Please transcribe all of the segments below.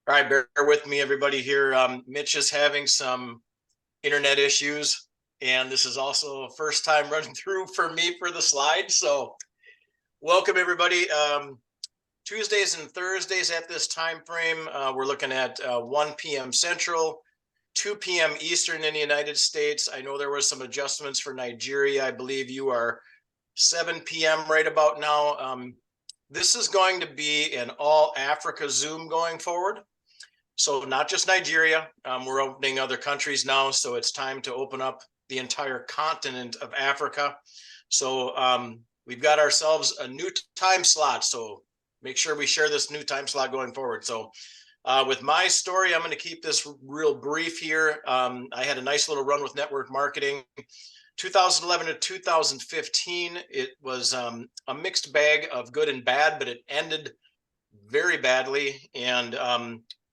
All right, bear with me, everybody here. Mitch is having some internet issues, and this is also a first time running through for me for the slide. So welcome, everybody. Tuesdays and Thursdays at this time frame, we're looking at 1 p.m. Central, 2 p.m. Eastern in the United States. I know there was some adjustments for Nigeria. I believe you are 7 p.m. right about now. This is going to be an all Africa Zoom going forward. So not just Nigeria, we're opening other countries now. So it's time to open up the entire continent of Africa. So we've got ourselves a new time slot. So make sure we share this new time slot going forward. So with my story, I'm going to keep this real brief here. I had a nice little run with network marketing. 2011 to 2015, it was a mixed bag of good and bad, but it ended very badly. And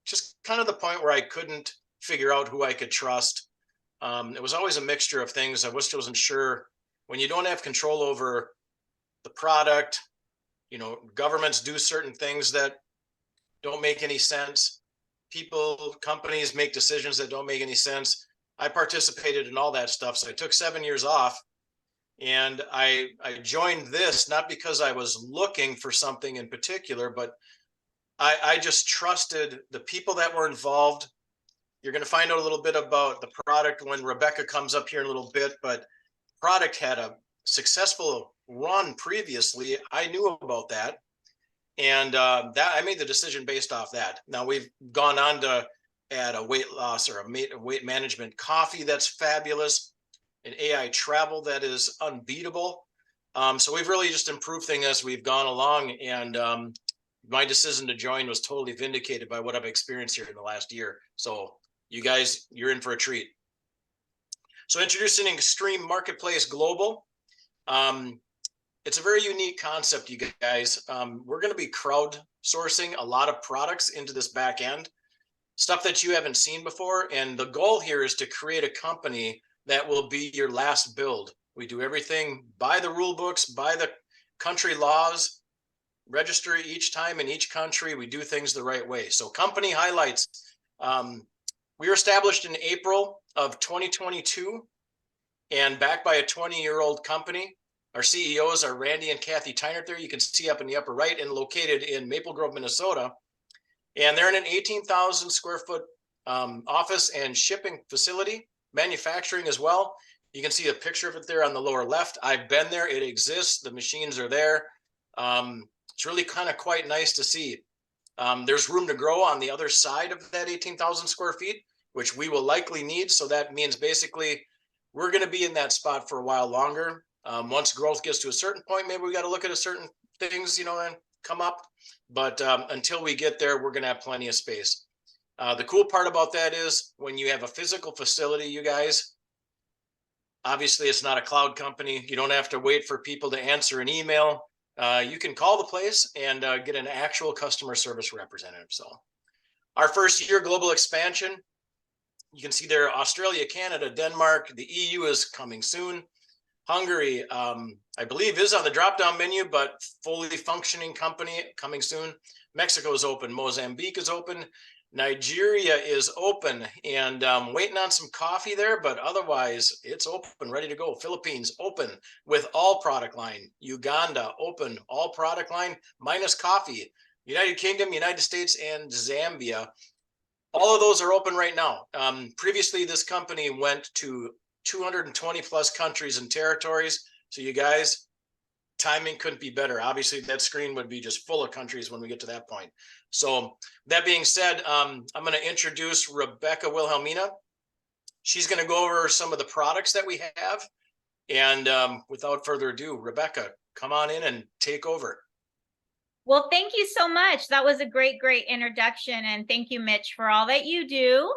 just kind of the point where I couldn't figure out who I could trust. It was always a mixture of things. I wasn't sure when you don't have control over the product, governments do certain things that don't make any sense. People, companies make decisions that don't make any sense. I participated in all that stuff. So I took 7 years off and I joined this, not because I was looking for something in particular, but I just trusted the people that were involved. You're going to find out a little bit about the product when Rebecca comes up here in a little bit, but product had a successful run previously. I knew about that. And that I made the decision based off that. Now we've gone on to add a weight loss or a weight management coffee that's fabulous, an AI travel that is unbeatable. So we've really just improved things as we've gone along. And my decision to join was totally vindicated by what I've experienced here in the last year. So you guys, you're in for a treat. So introducing Extreme Marketplace Global. It's a very unique concept, you guys. We're going to be crowdsourcing a lot of products into this back end, stuff that you haven't seen before. And the goal here is to create a company that will be your last build. We do everything by the rule books, by the country laws, register each time in each country. We do things the right way. So company highlights. We were established in April of 2022 and backed by a 20-year-old company. Our CEOs are Randy and Kathy Tynert there. You can see up in the upper right and located in Maple Grove, Minnesota. And they're in an 18,000 square foot office and shipping facility, manufacturing as well. You can see a picture of it there on the lower left. I've been there. It exists. The machines are there. It's really kind of quite nice to see. There's room to grow on the other side of that 18,000 square feet, which we will likely need. So that means basically we're going to be in that spot for a while longer. Once growth gets to a certain point, maybe we got to look at a certain things, and come up. But until we get there, we're going to have plenty of space. The cool part about that is when you have a physical facility, you guys, obviously it's not a cloud company. You don't have to wait for people to answer an email. You can call the place and get an actual customer service representative. So our first year global expansion, you can see there, Australia, Canada, Denmark, the EU is coming soon. Hungary, I believe, is on the drop-down menu, but fully functioning company coming soon. Mexico is open. Mozambique is open. Nigeria is open and waiting on some coffee there, but otherwise it's open, ready to go. Philippines open with all product line. Uganda open, all product line minus coffee. United Kingdom, United States, and Zambia. All of those are open right now. Previously, this company went to 220 plus countries and territories. So you guys, timing couldn't be better. Obviously, that screen would be just full of countries when we get to that point. So that being said, I'm going to introduce Rebecca Wilhelmina. She's going to go over some of the products that we have. And without further ado, Rebecca, come on in and take over. Well, thank you so much. That was a great introduction. And thank you, Mitch, for all that you do.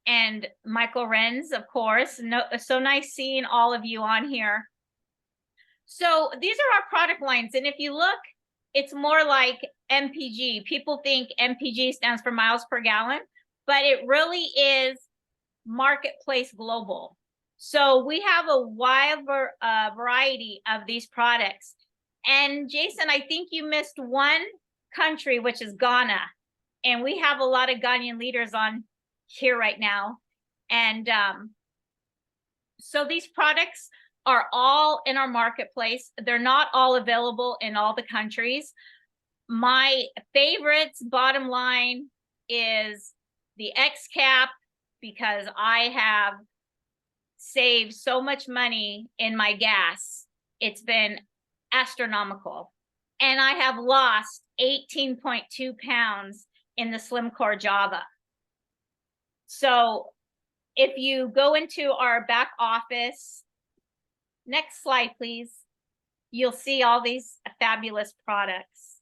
And Michael Renz, of course. So nice seeing all of you on here. So these are our product lines. And if you look, it's more like MPG. People think MPG stands for miles per gallon, but it really is Marketplace Global. So we have a wide variety of these products. And Jason, I think you missed one country, which is Ghana. And we have a lot of Ghanaian leaders on here right now. And so these products are all in our marketplace. They're not all available in all the countries. My favorites, bottom line, is the X-Cap, because I have saved so much money in my gas. It's been astronomical. And I have lost 18.2 pounds in the Slim Core Java. So if you go into our back office, next slide, please, you'll see all these fabulous products.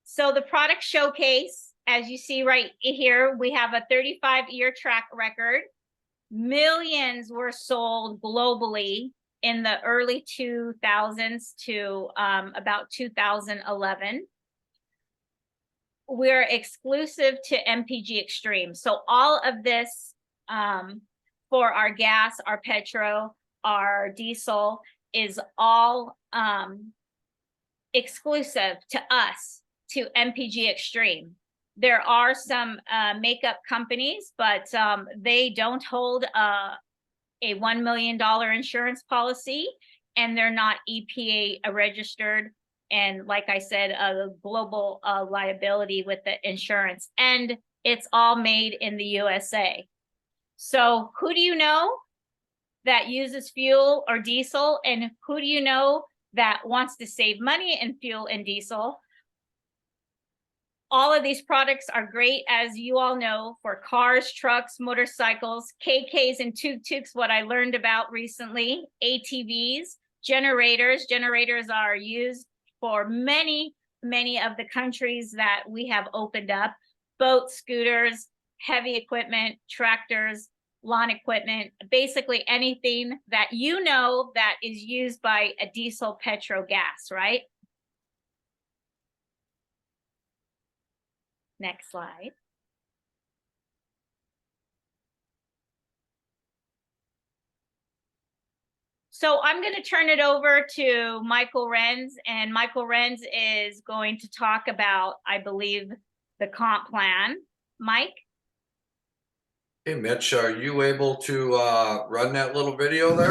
So the product showcase, as you see right here, we have a 35-year track record. Millions were sold globally in the early 2000s to about 2011. We're exclusive to MPGXtreme. So all of this for our gas, our petro, our diesel is all exclusive to us, to MPGXtreme. There are some makeup companies, but they don't hold a $1 million insurance policy, and they're not EPA registered. And like I said, a global liability with the insurance, and it's all made in the USA. So who do you know that uses fuel or diesel? And who do you know that wants to save money in fuel and diesel? All of these products are great, as you all know, for cars, trucks, motorcycles, KKs and tuk-tuks, what I learned about recently, ATVs, generators. Generators are used for many, many of the countries that we have opened up. Boats, scooters, heavy equipment, tractors, lawn equipment, basically anything that you know that is used by a diesel, petro, gas, right? Next slide. So I'm going to turn it over to Michael Renz, and Michael Renz is going to talk about, I believe, the comp plan. Mike? Hey, Mitch, are you able to run that little video there?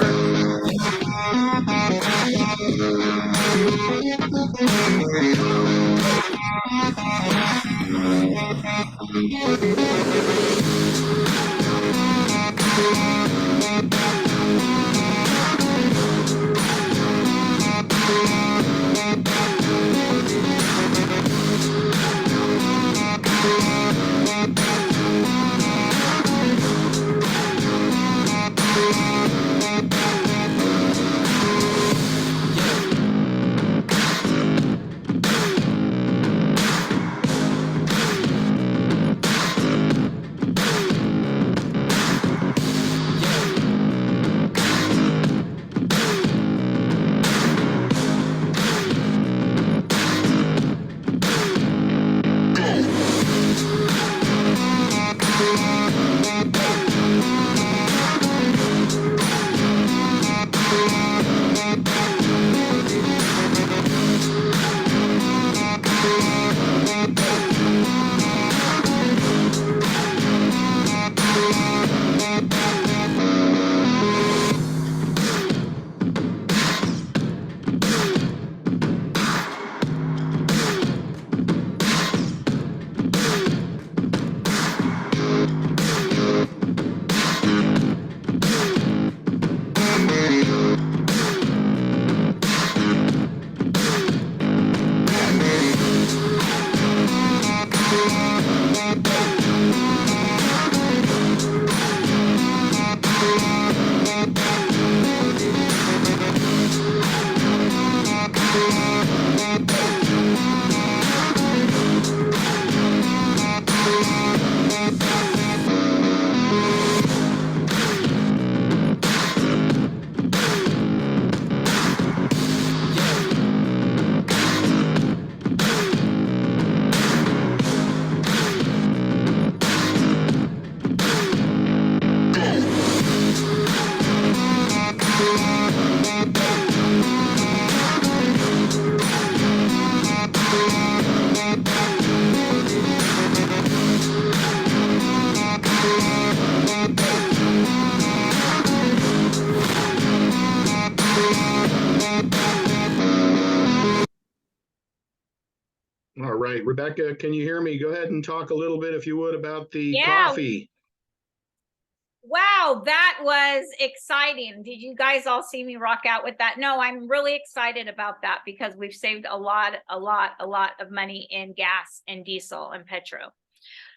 right, Rebecca, can you hear me? Go ahead and talk a little bit, if you would, about the Yeah. coffee. Wow, that was exciting. Did you guys all see me rock out with that? No, I'm really excited about that because we've saved a lot of money in gas and diesel and petrol.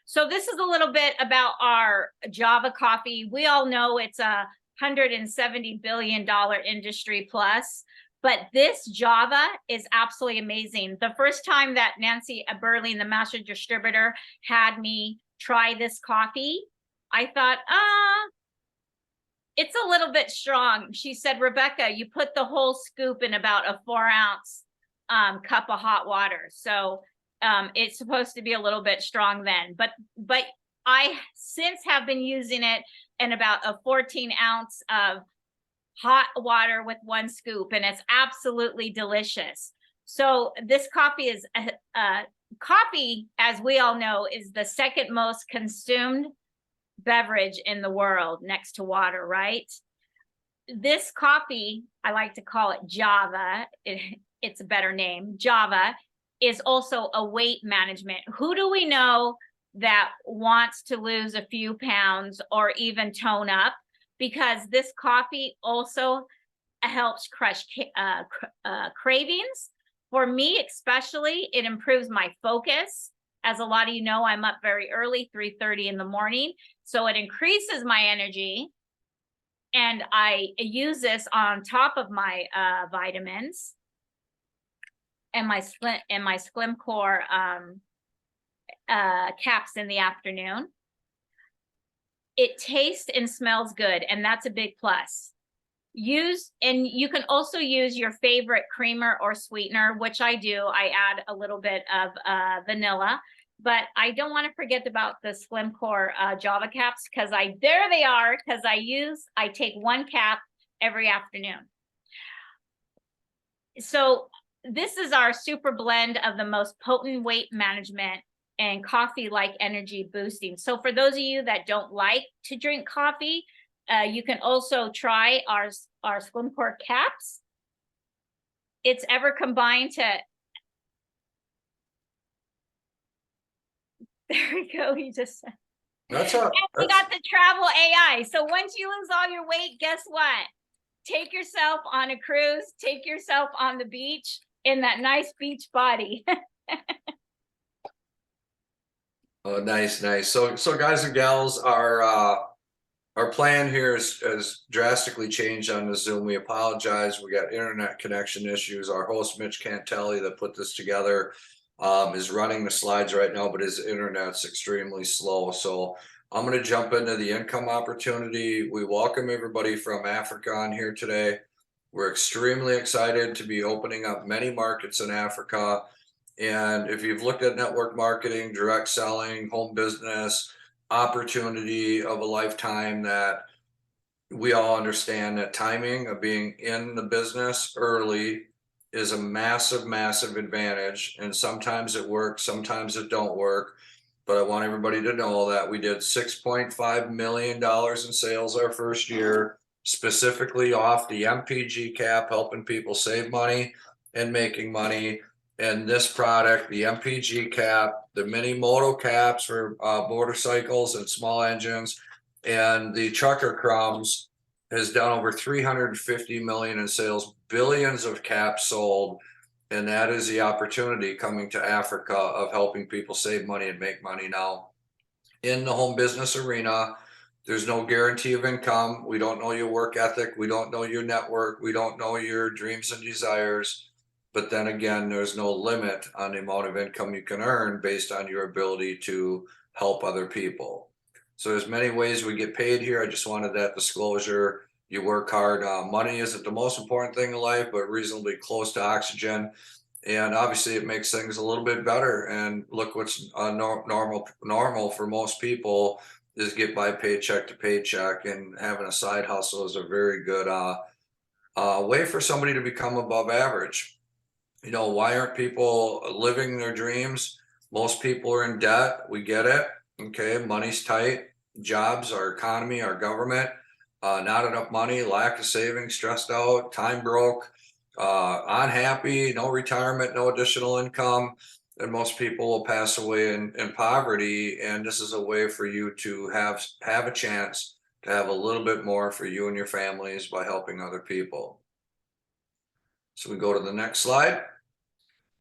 So this is a little bit about our Java coffee. We all know it's a $170 billion industry plus, but this Java is absolutely amazing. The first time that Nancy Burley, the master distributor, had me try this coffee, I thought, it's a little bit strong. She said, Rebecca, you put the whole scoop in about a 4-ounce cup of hot water. So it's supposed to be a little bit strong then. But I since have been using it in about a 14-ounce of hot water with 1 scoop, and it's absolutely delicious. So this coffee is coffee, as we all know, is the second most consumed beverage in the world next to water, right? This coffee, I like to call it Java. It's a better name. Java is also a weight management. Who do we know that wants to lose a few pounds or even tone up? Because this coffee also helps crush cravings. For me especially, it improves my focus. As a lot of you know, I'm up very early, 3:30 in the morning. So it increases my energy. And I use this on top of my vitamins and my Slim Core caps in the afternoon. It tastes and smells good, and that's a big plus. And you can also use your favorite creamer or sweetener, which I do. I add a little bit of vanilla, but I don't want to forget about the Slim Core Java caps, because there they are, because I take 1 cap every afternoon. So this is our super blend of the most potent weight management and coffee-like energy boosting. So for those of you that don't like to drink coffee, you can also try our Slim Core caps. It's ever combined to, there we go, he just said. We got the travel AI. So once you lose all your weight, guess what? Take yourself on a cruise, take yourself on the beach in that nice beach body. Oh, nice. So guys and gals, our plan here has drastically changed on the Zoom. We apologize. We got internet connection issues. Our host, Mitch Cantelli, that put this together, is running the slides right now, but his internet's extremely slow. So I'm going to jump into the income opportunity. We welcome everybody from Africa on here today. We're extremely excited to be opening up many markets in Africa. And if you've looked at network marketing, direct selling, home business, opportunity of a lifetime, that we all understand that timing of being in the business early is a massive advantage. And sometimes it works, sometimes it don't work. But I want everybody to know that we did $6.5 million in sales our first year, specifically off the MPG cap, helping people save money and making money. And this product, the MPG cap, the mini moto caps for motorcycles and small engines, and the trucker crumbs, has done over 350 million in sales, billions of caps sold. And that is the opportunity coming to Africa of helping people save money and make money. Now, in the home business arena, there's no guarantee of income. We don't know your work ethic. We don't know your network. We don't know your dreams and desires. But then again, there's no limit on the amount of income you can earn based on your ability to help other people. So there's many ways we get paid here. I just wanted that disclosure. You work hard. Money isn't the most important thing in life, but reasonably close to oxygen. And obviously it makes things a little bit better. And look, what's normal for most people is get by paycheck to paycheck, and having a side hustle is a very good way for somebody to become above average. You know, why aren't people living their dreams? Most people are in debt. We get it. Okay, money's tight. Jobs, our economy, our government, not enough money, lack of savings, stressed out, time broke, unhappy, no retirement, no additional income. and most people will pass away in poverty. And this is a way for you to have a chance to have a little bit more for you and your families by helping other people. So we go to the next slide.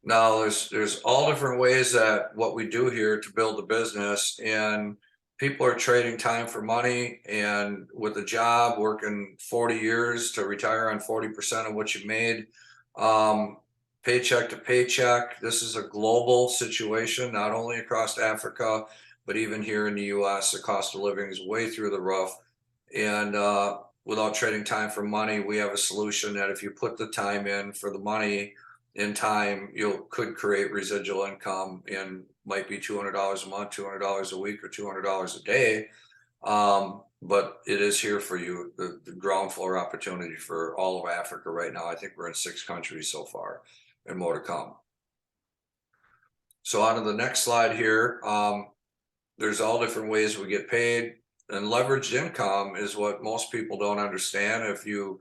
Now there's all different ways that what we do here to build the business, and people are trading time for money, and with a job working 40 years to retire on 40% of what you made, paycheck to paycheck. This is a global situation, not only across Africa, but even here in the US, the cost of living is way through the roof. And without trading time for money, we have a solution that if you put the time in for the money in time, you could create residual income, and might be $200 a month, $200 a week, or $200 a day. But it is here for you, the ground floor opportunity for all of Africa right now. I think we're in 6 countries so far, and more to come. So on to the next slide here. There's all different ways we get paid, and leveraged income is what most people don't understand. If you've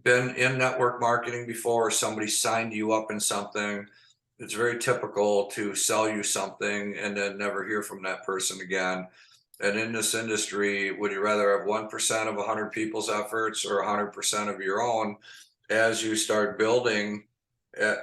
been in network marketing before, or somebody signed you up in something, it's very typical to sell you something and then never hear from that person again. And in this industry, would you rather have 1% of 100 people's efforts or 100% of your own? As you start building a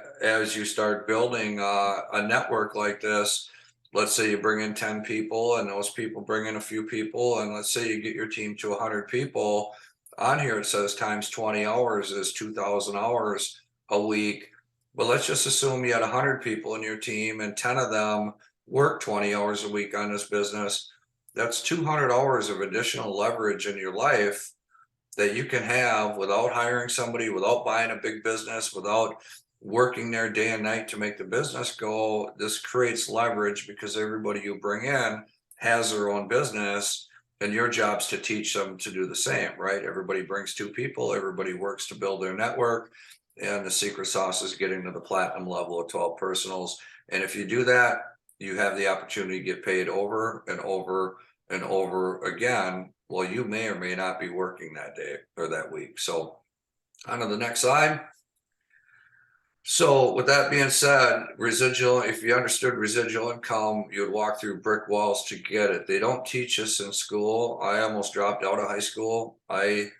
network like this, let's say you bring in 10 people, and those people bring in a few people, and let's say you get your team to 100 people. On here it says times 20 hours is 2,000 hours a week. But let's just assume you had 100 people in your team, and 10 of them work 20 hours a week on this business. That's 200 hours of additional leverage in your life that you can have without hiring somebody, without buying a big business, without working there day and night to make the business go. This creates leverage because everybody you bring in has their own business, and your job's to teach them to do the same, right? Everybody brings 2 people, everybody works to build their network, and the secret sauce is getting to the platinum level of 12 personals. And if you do that, you have the opportunity to get paid over and over and over again. Well, you may or may not be working that day or that week. So on to the next slide. So with that being said, residual, if you understood residual income, you would walk through brick walls to get it. They don't teach us in school. I almost dropped out of high school. I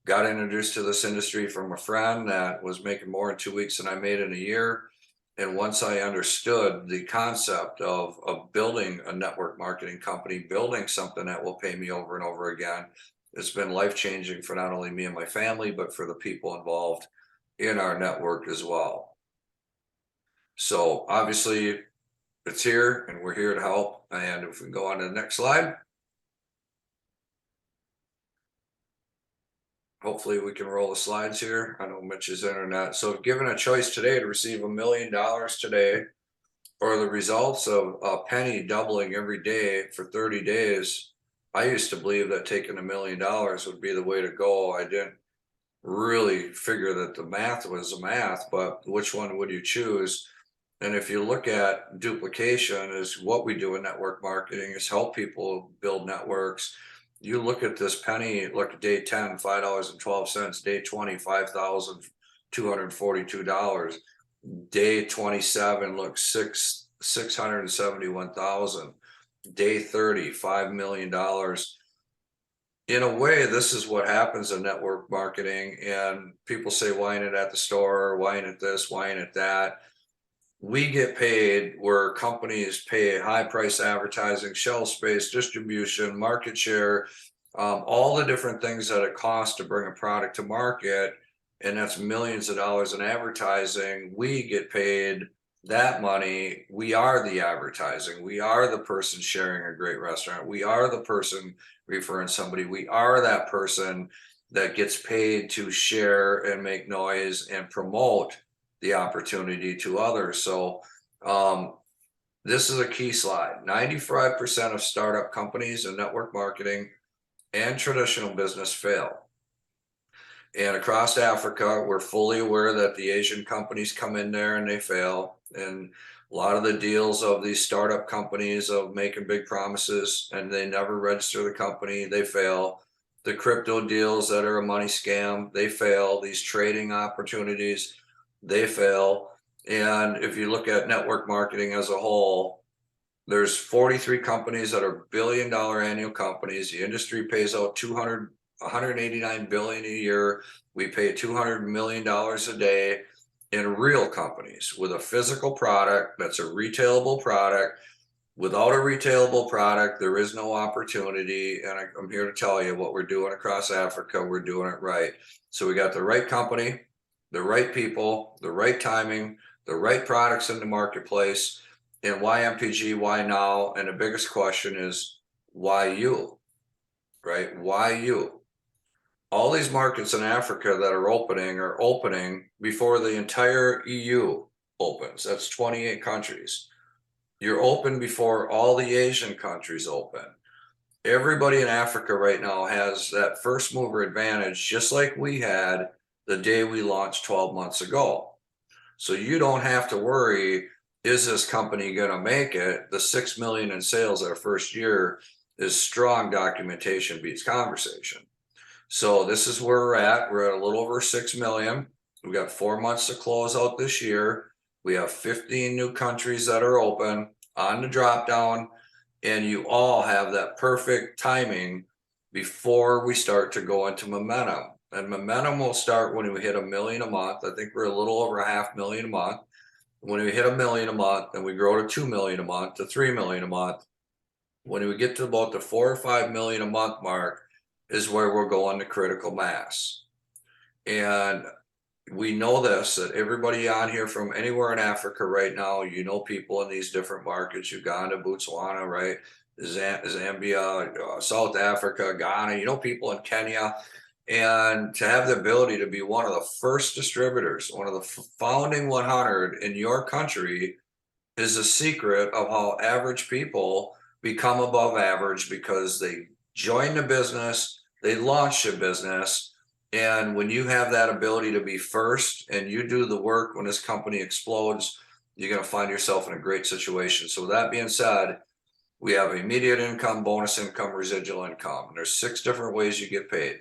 got introduced to this industry from a friend that was making more in 2 weeks than I made in a year. And once I understood the concept of building a network marketing company, building something that will pay me over and over again, it's been life-changing for not only me and my family, but for the people involved in our network as well. So obviously it's here, and we're here to help. And if we go on to the next slide. Hopefully we can roll the slides here. I know Mitch's internet. So if given a choice today to receive $1 million today, or the results of a penny doubling every day for 30 days, I used to believe that taking $1 million would be the way to go. I didn't really figure that the math was the math, but which one would you choose? And if you look at duplication, is what we do in network marketing, is help people build networks. You look at this penny, look at day 10, $5.12, day 20, $5,242, day 27, look, $671,000, day 30, $5 million. In a way, this is what happens in network marketing. And people say, why ain't it at the store? Why ain't it this? Why ain't it that? We get paid where companies pay high price advertising, shelf space, distribution, market share, all the different things that it costs to bring a product to market. And that's millions of dollars in advertising. We get paid that money. We are the advertising. We are the person sharing a great restaurant. We are the person referring somebody. We are that person that gets paid to share and make noise and promote the opportunity to others. So this is a key slide. 95% of startup companies in network marketing and traditional business fail. And across Africa, we're fully aware that the Asian companies come in there and they fail. And a lot of the deals of these startup companies of making big promises and they never register the company, they fail. The crypto deals that are a money scam, they fail. These trading opportunities, they fail. And if you look at network marketing as a whole, there's 43 companies that are billion-dollar annual companies. The industry pays out 189 billion a year. We pay $200 million a day in real companies with a physical product that's a retailable product. Without a retailable product, there is no opportunity. And I'm here to tell you what we're doing across Africa, we're doing it right. So we got the right company, the right people, the right timing, the right products in the marketplace. And why MPG, why now? And the biggest question is, why you, right? Why you? All these markets in Africa that are opening before the entire EU opens. That's 28 countries. You're open before all the Asian countries open. Everybody in Africa right now has that first mover advantage, just like we had the day we launched 12 months ago. So you don't have to worry, is this company going to make it? The 6 million in sales our first year is strong documentation beats conversation. So this is where we're at. We're at a little over 6 million. We've got 4 months to close out this year. We have 15 new countries that are open on the drop down, and you all have that perfect timing before we start to go into momentum. And momentum will start when we hit 1 million a month. I think we're a little over 500,000 a month. When we hit 1 million a month, then we grow to 2 million a month, to 3 million a month. When we get to about the 4 or 5 million a month mark is where we're going to critical mass. And we know this, that everybody on here from anywhere in Africa right now, you know, people in these different markets, Uganda, Botswana, right? Zambia, South Africa, Ghana, you know, people in Kenya. And to have the ability to be one of the first distributors, one of the founding 100 in your country is a secret of how average people become above average, because they join the business, they launch a business. And when you have that ability to be first and you do the work, when this company explodes, you're going to find yourself in a great situation. So with that being said, we have immediate income, bonus income, residual income. And there's 6 different ways you get paid.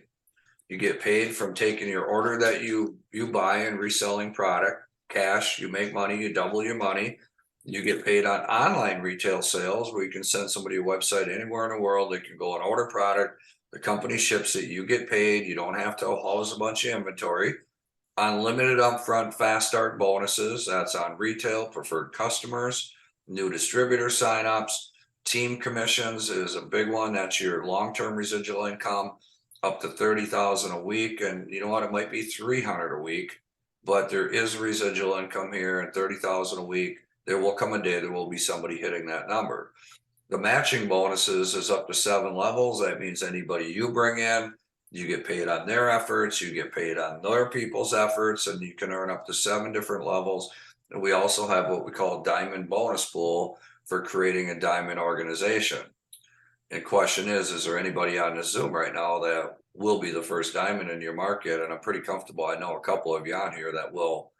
You get paid from taking your order that you buy and reselling product, cash, you make money, you double your money. You get paid on online retail sales, where you can send somebody a website anywhere in the world. They can go and order product. The company ships it, you get paid. You don't have to house a bunch of inventory. Unlimited upfront fast start bonuses. That's on retail, preferred customers, new distributor signups. Team commissions is a big one. That's your long-term residual income, up to 30,000 a week. And you know what? It might be 300 a week, but there is residual income here, and 30,000 a week. There will come a day there will be somebody hitting that number. The matching bonuses is up to 7 levels. That means anybody you bring in, you get paid on their efforts, you get paid on their people's efforts, and you can earn up to 7 different levels. And we also have what we call a diamond bonus pool for creating a diamond organization. And question is there anybody on this Zoom right now that will be the first diamond in your market? And I'm pretty comfortable. I know a couple of you on here that will.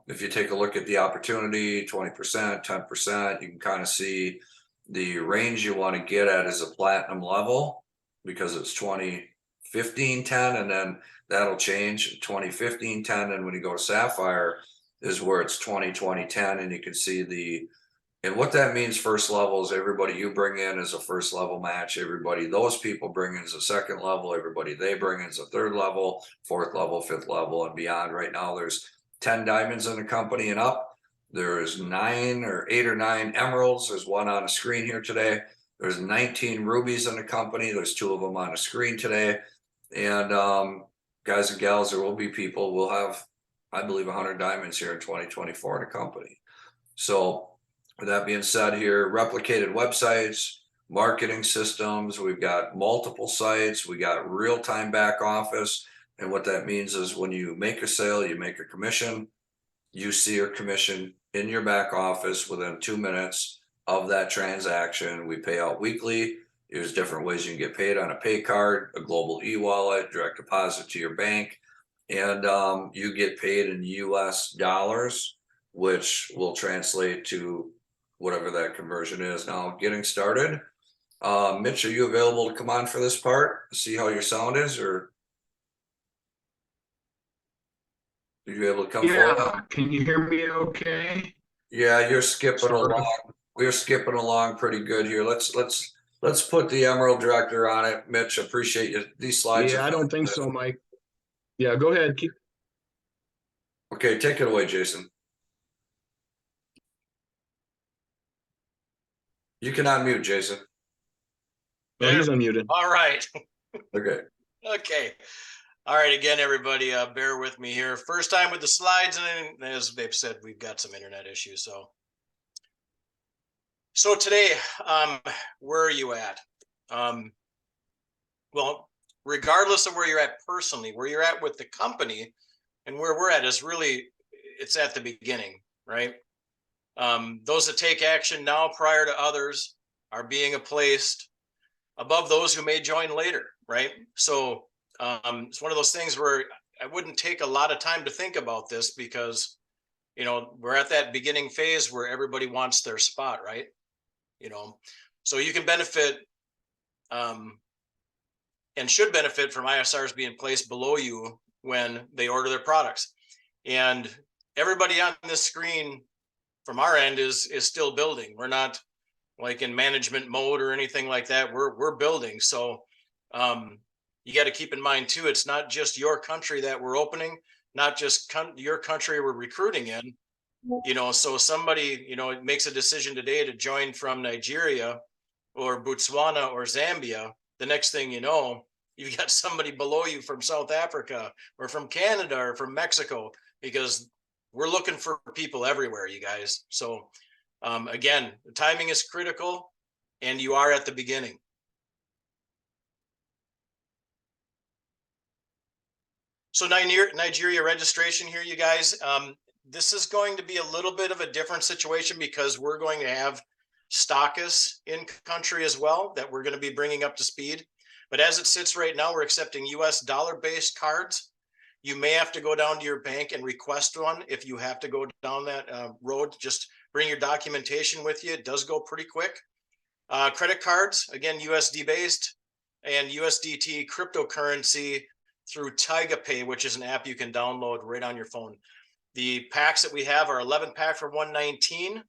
If you take a look at the opportunity, 20%, 10%, you can kind of see the range you want to get at is a platinum level, because it's 20, 15, 10, and then that'll change 20, 15, 10. And when you go to sapphire is where it's 20, 20, 10. And you can see and what that means, first level, is everybody you bring in is a first level match. Everybody those people bring in is a second level. Everybody they bring in is a third level, fourth level, fifth level, and beyond. Right now, there's 10 diamonds in the company and up. There's 8 or 9 emeralds. There's one on the screen here today. There's 19 rubies in the company. There's 2 of them on the screen today. And guys and gals, there will be people. We'll have, I believe, 100 diamonds here in 2024 in the company. So with that being said, here, replicated websites, marketing systems. We've got multiple sites. We got real-time back office. And what that means is when you make a sale, you make a commission. You see your commission in your back office within 2 minutes of that transaction. We pay out weekly. There's different ways you can get paid on a pay card, a global e-wallet, direct deposit to your bank. And you get paid in US dollars, which will translate to whatever that conversion is. Now, getting started. Mitch, are you available to come on for this part? See how your sound is, or Are you able to come forward? Yeah, can you hear me okay? Yeah, you're skipping Sort of. along. We're skipping along pretty good here. Let's put the Emerald Director on it. Mitch, appreciate you. These slides Yeah, are I don't think so, Mike. Yeah, go ahead. okay. Take it away, Jason. You can unmute, Jason. Oh, he's unmuted. All right. Okay. Okay. All right. Again, everybody, bear with me here. First time with the slides, and as they've said, we've got some internet issues. So today, where are you at? Well, regardless of where you're at personally, where you're at with the company, and where we're at is really, it's at the beginning, right? Those that take action now prior to others are being placed above those who may join later, right? So it's one of those things where I wouldn't take a lot of time to think about this because, we're at that beginning phase where everybody wants their spot, right? So you can benefit and should benefit from ISRs being placed below you when they order their products. And everybody on this screen from our end is still building. We're not like in management mode or anything like that. We're building. So you got to keep in mind too, it's not just your country that we're opening, not just your country we're recruiting in. So somebody, makes a decision today to join from Nigeria or Botswana or Zambia. The next thing you know, you've got somebody below you from South Africa or from Canada or from Mexico, because we're looking for people everywhere, you guys. So again, the timing is critical and you are at the beginning. So Nigeria registration here, you guys. This is going to be a little bit of a different situation because we're going to have stockists in country as well that we're going to be bringing up to speed. But as it sits right now, we're accepting US dollar-based cards. You may have to go down to your bank and request one. If you have to go down that road, just bring your documentation with you. It does go pretty quick. Credit cards, again, USD based, and USDT cryptocurrency through TigaPay, which is an app you can download right on your phone. The packs that we have are 11 pack for $119.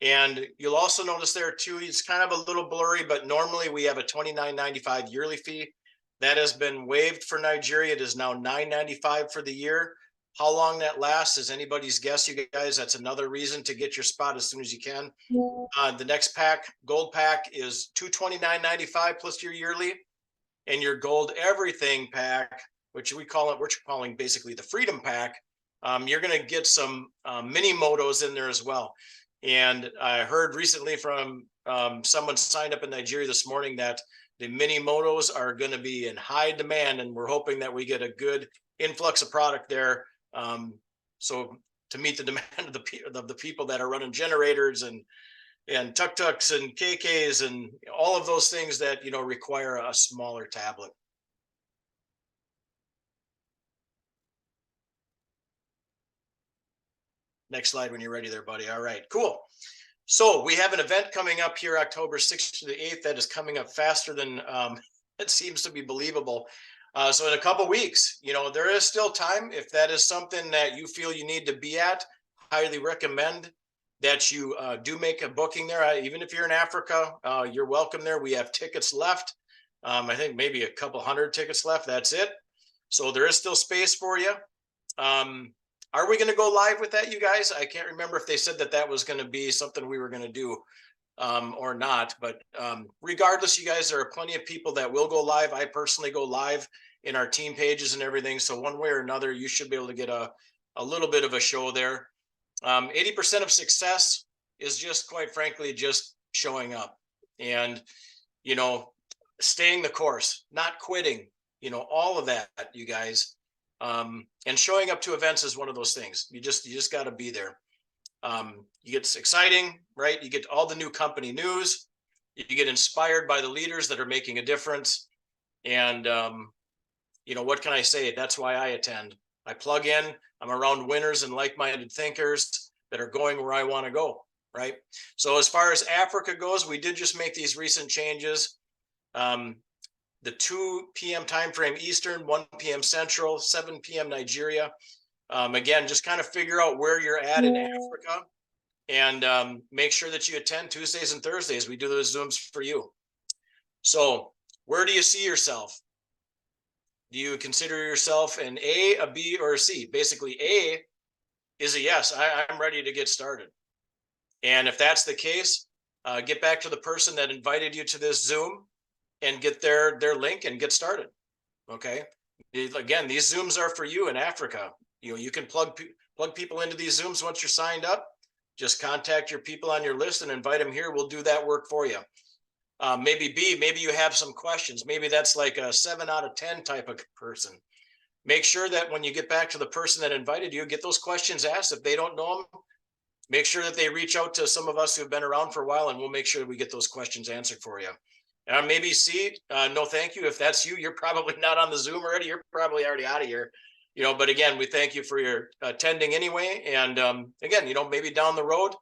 And you'll also notice there too, it's kind of a little blurry, but normally we have a $29.95 yearly fee. That has been waived for Nigeria. It is now $9.95 for the year. How long that lasts is anybody's guess, you guys. That's another reason to get your spot as soon as you can. The next pack, gold pack, is $229.95 plus your yearly. And your gold everything pack, which we're calling basically the freedom pack, you're going to get some mini motos in there as well. And I heard recently from someone signed up in Nigeria this morning that the mini motos are going to be in high demand, and we're hoping that we get a good influx of product there. So to meet the demand of the people that are running generators and tuk-tuks and KKs and all of those things that, require a smaller tablet. Next slide when you're ready there, buddy. All right, cool. So we have an event coming up here October 6th to the 8th that is coming up faster than it seems to be believable. So in a couple of weeks, there is still time. If that is something that you feel you need to be at, highly recommend that you do make a booking there. Even if you're in Africa, you're welcome there. We have tickets left. I think maybe a couple hundred tickets left. That's it. So there is still space for you. Are we going to go live with that, you guys? I can't remember if they said that was going to be something we were going to do or not. But regardless, you guys, there are plenty of people that will go live. I personally go live in our team pages and everything. So one way or another, you should be able to get a little bit of a show there. 80% of success is just, quite frankly, just showing up and, staying the course, not quitting, all of that, you guys. And showing up to events is one of those things. You just got to be there. You get exciting, right? You get all the new company news. You get inspired by the leaders that are making a difference. And, what can I say? That's why I attend. I plug in. I'm around winners and like-minded thinkers that are going where I want to go, right? So as far as Africa goes, we did just make these recent changes. The 2 p.m. time frame Eastern, 1 p.m. Central, 7 p.m. Nigeria. Again, just kind of figure out where you're at in Africa, and make sure that you attend Tuesdays and Thursdays. We do those Zooms for you. So where do you see yourself? Do you consider yourself an A, a B, or a C? Basically, A is a yes, I'm ready to get started. And if that's the case, get back to the person that invited you to this Zoom and get their link and get started. Okay. Again, these Zooms are for you in Africa. You can plug people into these Zooms once you're signed up. Just contact your people on your list and invite them here. We'll do that work for you. Maybe B, maybe you have some questions. Maybe that's like a 7 out of 10 type of person. Make sure that when you get back to the person that invited you, get those questions asked. If they don't know them, make sure that they reach out to some of us who've been around for a while, and we'll make sure we get those questions answered for you. Maybe C, no thank you. If that's you, you're probably not on the Zoom already. You're probably already out of here. But again, we thank you for your attending anyway. And again, maybe down the road,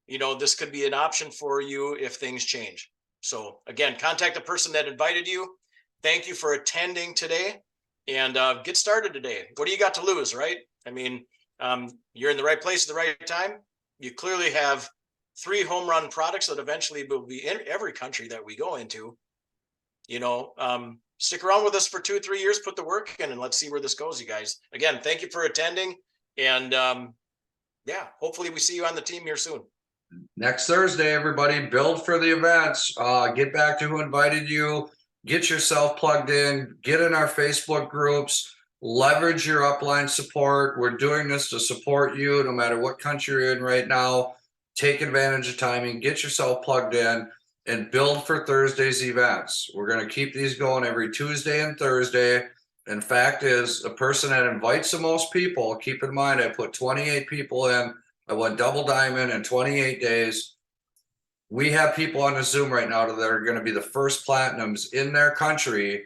this could be an option for you if things change. So again, contact the person that invited you. Thank you for attending today, and get started today. What do you got to lose, right? I mean, you're in the right place at the right time. You clearly have 3 home run products that eventually will be in every country that we go into. Stick around with us for 2-3 years, put the work in, and let's see where this goes, you guys. Again, thank you for attending, and yeah, hopefully we see you on the team here soon. Next Thursday, everybody, build for the events. Get back to who invited you. Get yourself plugged in. Get in our Facebook groups. Leverage your upline support. We're doing this to support you no matter what country you're in right now. Take advantage of timing. Get yourself plugged in and build for Thursday's events. We're going to keep these going every Tuesday and Thursday. And fact is, the person that invites the most people, keep in mind, I put 28 people in. I went double diamond in 28 days. We have people on the Zoom right now that are going to be the first platinums in their country,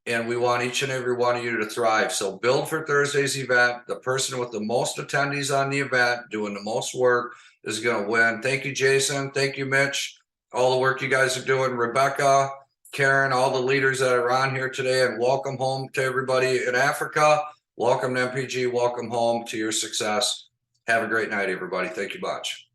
and we want each and every one of you to thrive. So build for Thursday's event. The person with the most attendees on the event, doing the most work, is going to win. Thank you, Jason. Thank you, Mitch. All the work you guys are doing. Rebecca, Karen, all the leaders that are on here today, and welcome home to everybody in Africa. Welcome to MPG. Welcome home to your success. Have a great night, everybody. Thank you much.